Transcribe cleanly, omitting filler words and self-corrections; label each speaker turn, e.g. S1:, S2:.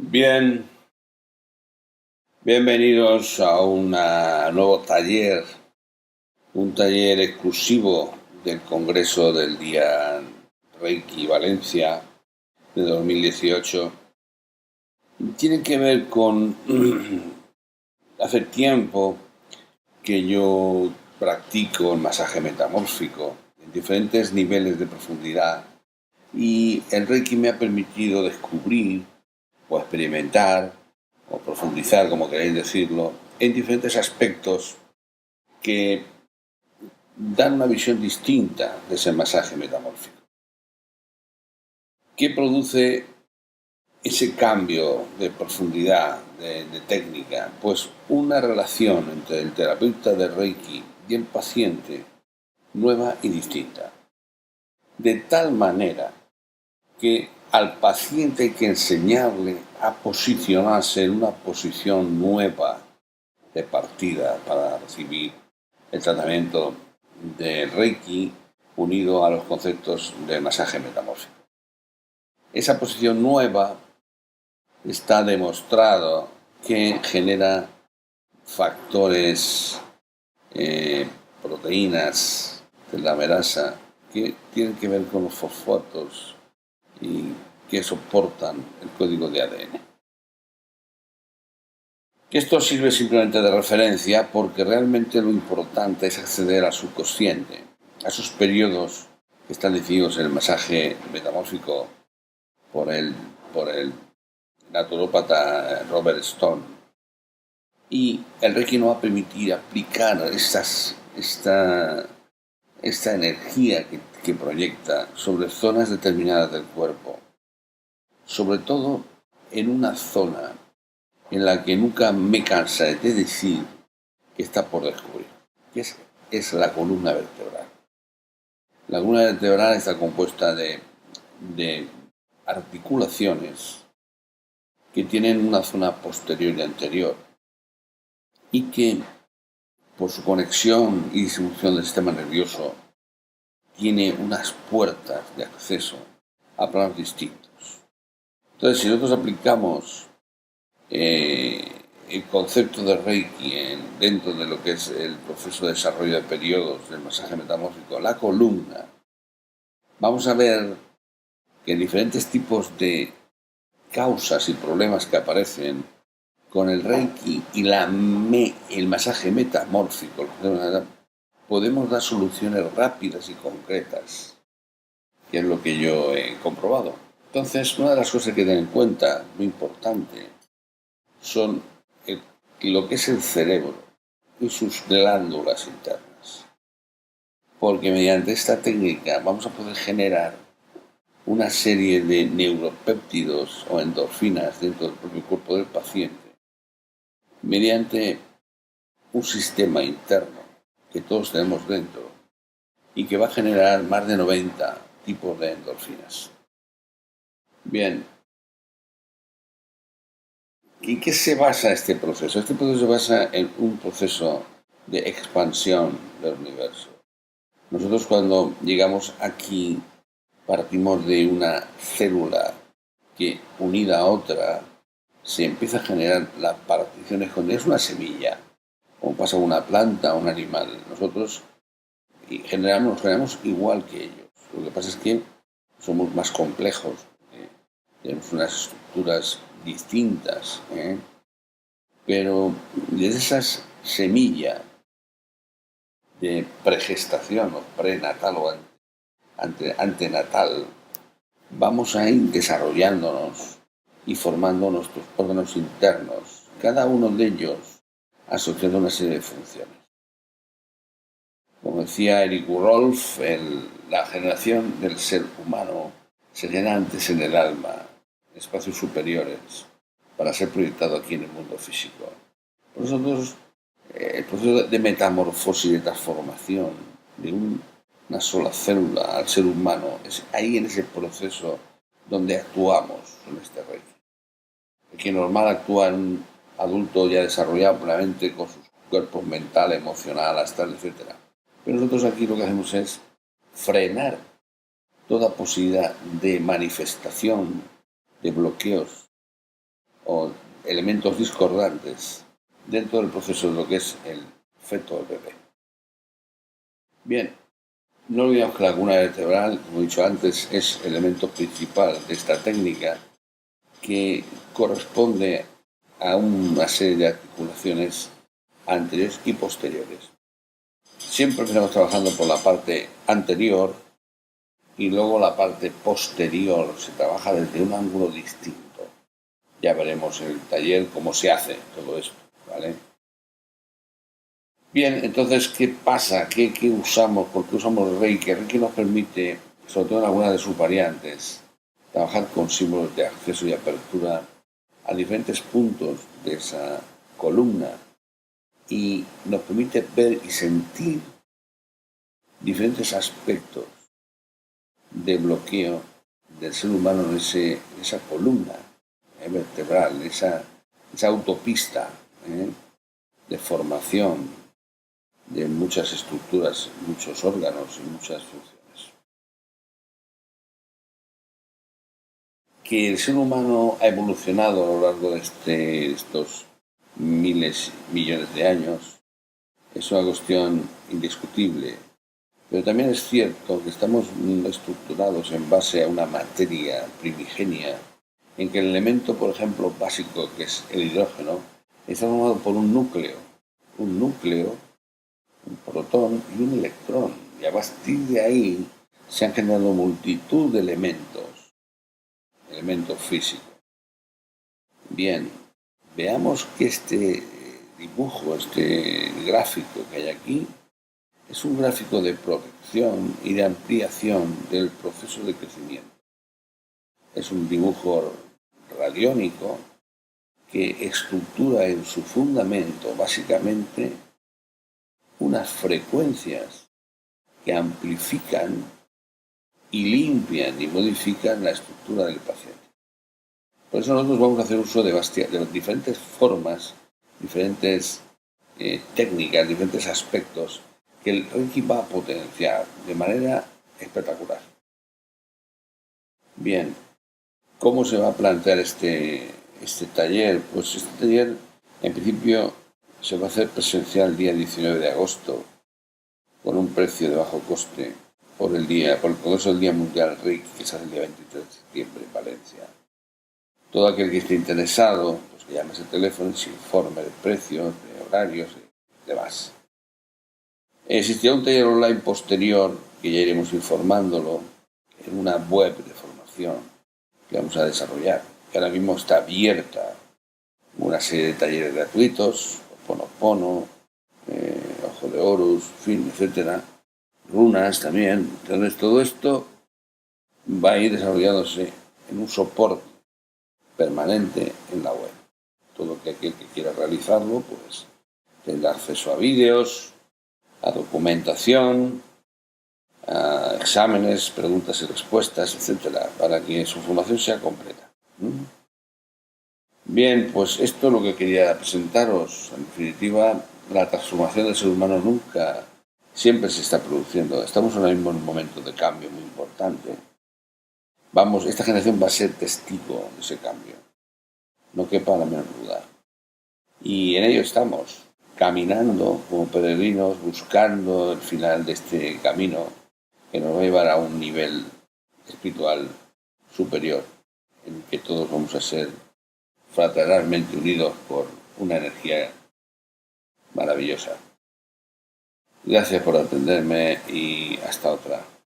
S1: Bien, bienvenidos a un nuevo taller, un taller exclusivo del Congreso del Día Reiki Valencia de 2018. Tiene que ver con hace tiempo que yo practico el masaje metamórfico en diferentes niveles de profundidad y el Reiki me ha permitido descubrir o experimentar o profundizar, como queréis decirlo, en diferentes aspectos que dan una visión distinta de ese masaje metamórfico. ¿Qué produce ese cambio de profundidad, de técnica? Pues una relación entre el terapeuta de Reiki y el paciente nueva y distinta. De tal manera que al paciente hay que enseñarle a posicionarse en una posición nueva de partida para recibir el tratamiento de Reiki unido a los conceptos de masaje metamórfico. Esa posición nueva está demostrado que genera factores, proteínas telomerasa que tienen que ver con los fosfatos y que soportan el código de ADN. Esto sirve simplemente de referencia porque realmente lo importante es acceder al subconsciente, a esos periodos que están definidos en el masaje metamórfico por el naturópata Robert Stone. Y el Reiki nos va a permitir aplicar esta energía que proyecta sobre zonas determinadas del cuerpo, sobre todo en una zona en la que nunca me cansaré de decir que está por descubrir, que es la columna vertebral. La columna vertebral está compuesta de articulaciones que tienen una zona posterior y anterior y que, por su conexión y distribución del sistema nervioso, tiene unas puertas de acceso a planos distintos. Entonces, si nosotros aplicamos el concepto de Reiki dentro de lo que es el proceso de desarrollo de periodos del masaje metamórfico, la columna, vamos a ver que diferentes tipos de causas y problemas que aparecen con el Reiki y el masaje metamórfico, podemos dar soluciones rápidas y concretas, que es lo que yo he comprobado. Entonces, una de las cosas que tener en cuenta, muy importante, son lo que es el cerebro y sus glándulas internas. Porque mediante esta técnica vamos a poder generar una serie de neuropéptidos o endorfinas dentro del propio cuerpo del paciente mediante un sistema interno que todos tenemos dentro y que va a generar más de 90 tipos de endorfinas. Bien, ¿en qué se basa este proceso? Este proceso se basa en un proceso de expansión del universo. Nosotros cuando llegamos aquí partimos de una célula que unida a otra se empieza a generar las particiones con es una semilla, como pasa con una planta o un animal. Nosotros nos generamos igual que ellos. Lo que pasa es que somos más complejos, tenemos unas estructuras distintas, pero desde esas semillas de pregestación o prenatal o antenatal, vamos a ir desarrollándonos y formando nuestros órganos internos, cada uno de ellos asociando una serie de funciones. Como decía Eric Rolf, la generación del ser humano se genera antes en el alma, en espacios superiores, para ser proyectado aquí en el mundo físico. Por nosotros, el proceso de metamorfosis, de transformación de una sola célula al ser humano, es ahí en ese proceso donde actuamos en este Reiki. El que normal actúa en un adulto ya desarrollado plenamente con sus cuerpos mental, emocional, astral, etc. Pero nosotros aquí lo que hacemos es frenar toda posibilidad de manifestación de bloqueos o elementos discordantes dentro del proceso de lo que es el feto del bebé. Bien, no olvidemos que la columna vertebral, como he dicho antes, es el elemento principal de esta técnica que corresponde a una serie de articulaciones anteriores y posteriores. Siempre empezamos trabajando por la parte anterior y luego la parte posterior se trabaja desde un ángulo distinto. Ya veremos en el taller cómo se hace todo esto, ¿vale? Bien, entonces, ¿qué pasa? ¿Qué usamos? ¿Por qué usamos Reiki? Reiki nos permite, sobre todo en algunas de sus variantes, trabajar con símbolos de acceso y apertura a diferentes puntos de esa columna y nos permite ver y sentir diferentes aspectos de bloqueo del ser humano en esa columna vertebral, esa autopista de formación de muchas estructuras, muchos órganos y muchas funciones. Que el ser humano ha evolucionado a lo largo de estos miles, millones de años, es una cuestión indiscutible. Pero también es cierto que estamos estructurados en base a una materia primigenia, en que el elemento, por ejemplo, básico, que es el hidrógeno, está formado por un núcleo, un protón y un electrón. Y a partir de ahí se han generado multitud de elementos físicos. Bien, veamos que este dibujo, este gráfico que hay aquí, es un gráfico de protección y de ampliación del proceso de crecimiento. Es un dibujo radiónico que estructura en su fundamento básicamente unas frecuencias que amplifican y limpian y modifican la estructura del paciente. Por eso nosotros vamos a hacer uso de diferentes formas, diferentes técnicas, diferentes aspectos que el Reiki va a potenciar de manera espectacular. Bien, ¿cómo se va a plantear este taller? Pues este taller, en principio, se va a hacer presencial el día 19 de agosto, con un precio de bajo coste, por el Congreso del Día Mundial Reiki, que se hace el día 23 de septiembre en Valencia. Todo aquel que esté interesado, pues que llame ese teléfono y se informe de precios, de horarios y demás. Existirá un taller online posterior, que ya iremos informándolo, en una web de formación que vamos a desarrollar, que ahora mismo está abierta una serie de talleres gratuitos, Ho'oponopono, Ojo de Horus, fin, etcétera, runas también. Entonces todo esto va a ir desarrollándose en un soporte permanente en la web. Todo aquel que quiera realizarlo, pues tendrá acceso a vídeos, a documentación, a exámenes, preguntas y respuestas, etcétera, para que su formación sea completa. Bien, pues esto es lo que quería presentaros. En definitiva, la transformación del ser humano siempre se está produciendo. Estamos ahora mismo en un momento de cambio muy importante. Esta generación va a ser testigo de ese cambio. No quepa la menor duda. Y en ello estamos, caminando como peregrinos, buscando el final de este camino que nos va a llevar a un nivel espiritual superior, en el que todos vamos a ser fraternalmente unidos por una energía maravillosa. Gracias por atenderme y hasta otra.